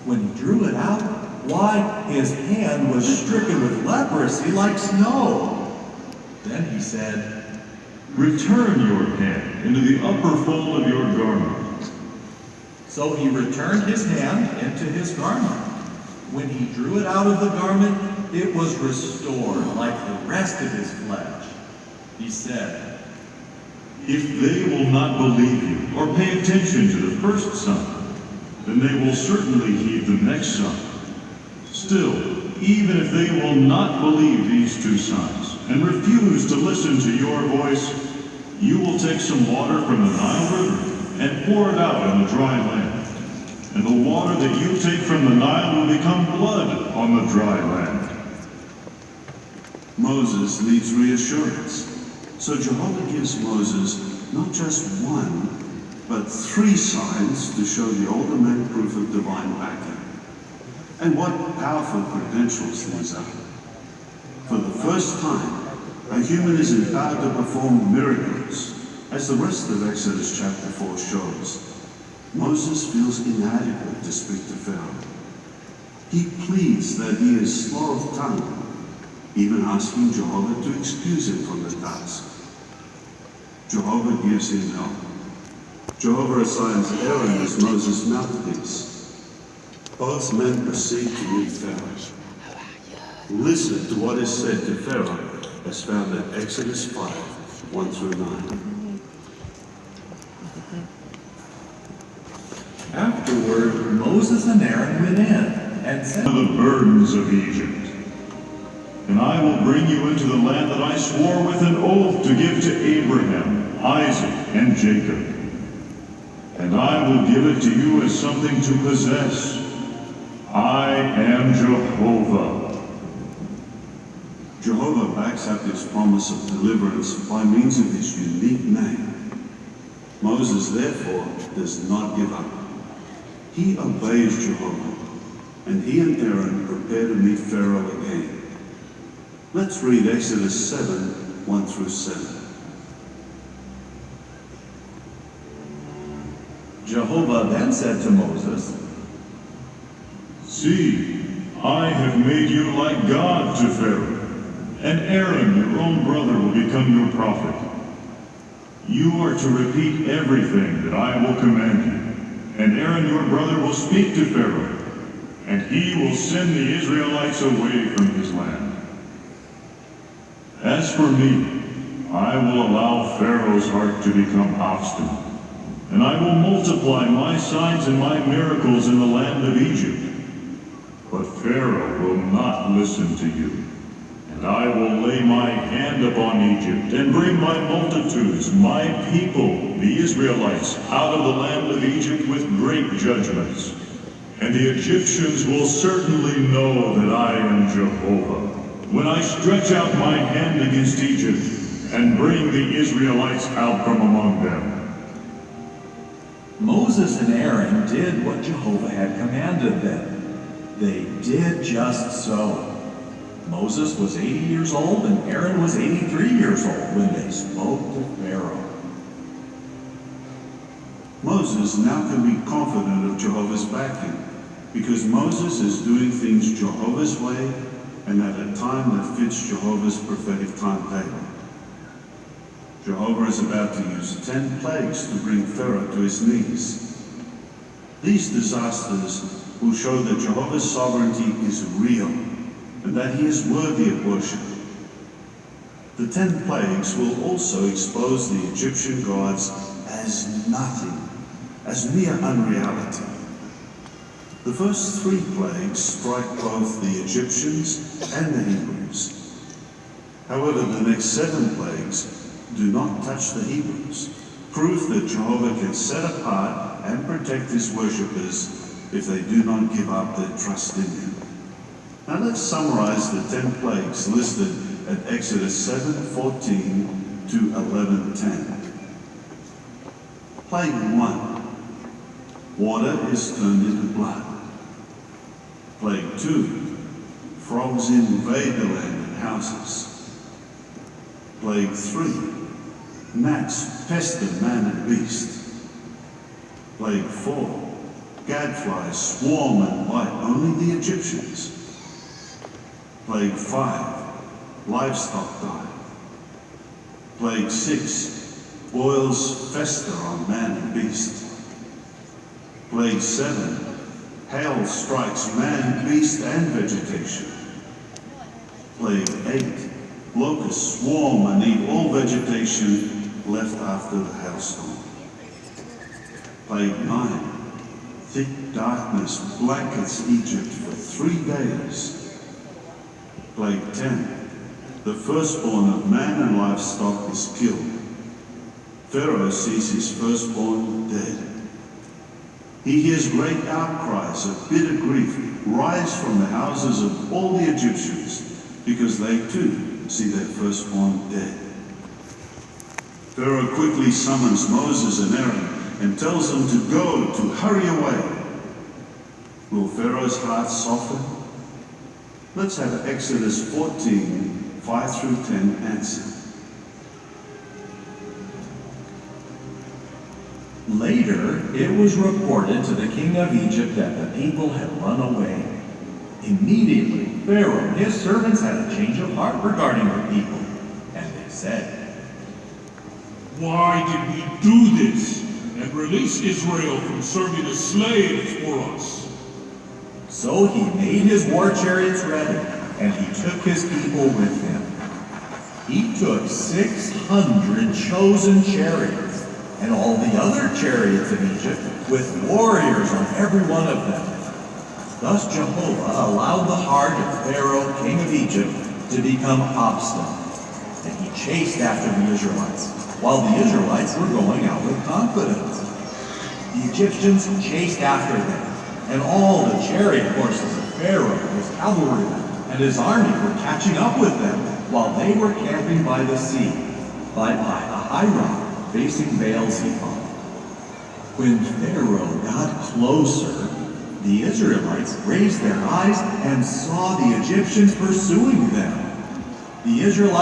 When he drew it out, why, his hand was stricken with leprosy like snow. Then he said, "Return your hand into the upper fold of your garment." So he returned his hand into his garment. When he drew it out of the garment, it was restored like the rest of his flesh. He said, "If they will not believe you or pay attention to the first sign, then they will certainly heed the next sign. Still, even if they will not believe these two signs and refuse to listen to your voice, you will take some water from the Nile River and pour it out on the dry land. And the water that you take from the Nile will become blood on the dry land." Moses needs reassurance. So Jehovah gives Moses not just one, but 3 signs to show the older man proof of divine backing. And what powerful credentials these are. For the first time, a human is empowered to perform miracles, as the rest of Exodus chapter 4 shows. Moses feels inadequate to speak to Pharaoh. He pleads that he is slow of tongue, even asking Jehovah to excuse him from the task. Jehovah gives him help. Jehovah assigns Aaron as Moses' mouthpiece. Both men proceed to meet Pharaoh. Listen to what is said to Pharaoh, as found in Exodus 5, 1 through 9. Afterward, Moses and Aaron went in and said, "The burdens of Egypt. And I will bring you into the land that I swore with an oath to give to Abraham, Isaac, and Jacob. And I will give it to you as something to possess. I am Jehovah." Jehovah backs up his promise of deliverance by means of his unique name. Moses, therefore, does not give up. He obeys Jehovah, and he and Aaron prepare to meet Pharaoh again. Let's read Exodus 7, 1 through 7. Jehovah then said to Moses, "See, I have made you like God to Pharaoh, and Aaron, your own brother, will become your prophet. You are to repeat everything that I will command you, and Aaron, your brother, will speak to Pharaoh, and he will send the Israelites away from his land. As for me, I will allow Pharaoh's heart to become obstinate, and I will multiply my signs and my miracles in the land of Egypt. But Pharaoh will not listen to you, and I will lay my hand upon Egypt and bring my multitudes, my people, the Israelites, out of the land of Egypt with great judgments. And the Egyptians will certainly know that I am Jehovah, when I stretch out my hand against Egypt and bring the Israelites out from among them." Moses and Aaron did what Jehovah had commanded them. They did just so. Moses was 80 years old and Aaron was 83 years old when they spoke to Pharaoh. Moses now can be confident of Jehovah's backing, because Moses is doing things Jehovah's way and at a time that fits Jehovah's prophetic timetable. Jehovah is about to use 10 plagues to bring Pharaoh to his knees. These disasters will show that Jehovah's sovereignty is real and that he is worthy of worship. The 10 plagues will also expose the Egyptian gods as nothing, as mere unreality. The first 3 plagues strike both the Egyptians and the Hebrews. However, the next 7 plagues do not touch the Hebrews, proof that Jehovah can set apart and protect his worshippers if they do not give up their trust in him. Now let's summarize the 10 plagues listed at Exodus 7:14 to 11:10. Plague 1. Water is turned into blood. Plague 2. Frogs invade the land and houses. Plague 3. Gnats pester man and beast. Plague 4. Gadflies swarm and bite only the Egyptians. Plague 5, livestock die. Plague 6, boils fester on man and beast. Plague 7, hail strikes man, beast, and vegetation. Plague 8, locusts swarm and eat all vegetation left after the hailstorm. Plague 9, thick darkness blankets Egypt for 3 days. Plague 10, the firstborn of man and livestock is killed. Pharaoh sees his firstborn dead. He hears great outcries of bitter grief rise from the houses of all the Egyptians, because they too see their firstborn dead. Pharaoh quickly summons Moses and Aaron and tells them to go, to hurry away. Will Pharaoh's heart soften? Let's have Exodus 14, 5 through 10 answer. Later, it was reported to the king of Egypt that the people had run away. Immediately, Pharaoh and his servants had a change of heart regarding the people, and they said, "Why did we do this and release Israel from serving as slaves for us?" So he made his war chariots ready, and he took his people with him. He took 600 chosen chariots, and all the other chariots of Egypt, with warriors on every one of them. Thus Jehovah allowed the heart of Pharaoh, king of Egypt, to become obstinate, and he chased after the Israelites, while the Israelites were going out with confidence. The Egyptians chased after them, and all the chariot horses of Pharaoh, his cavalrymen, and his army were catching up with them, while they were camping by the sea, by a high rock facing Baal-Zephon. When Pharaoh got closer, the Israelites raised their eyes and saw the Egyptians pursuing them. The Israelites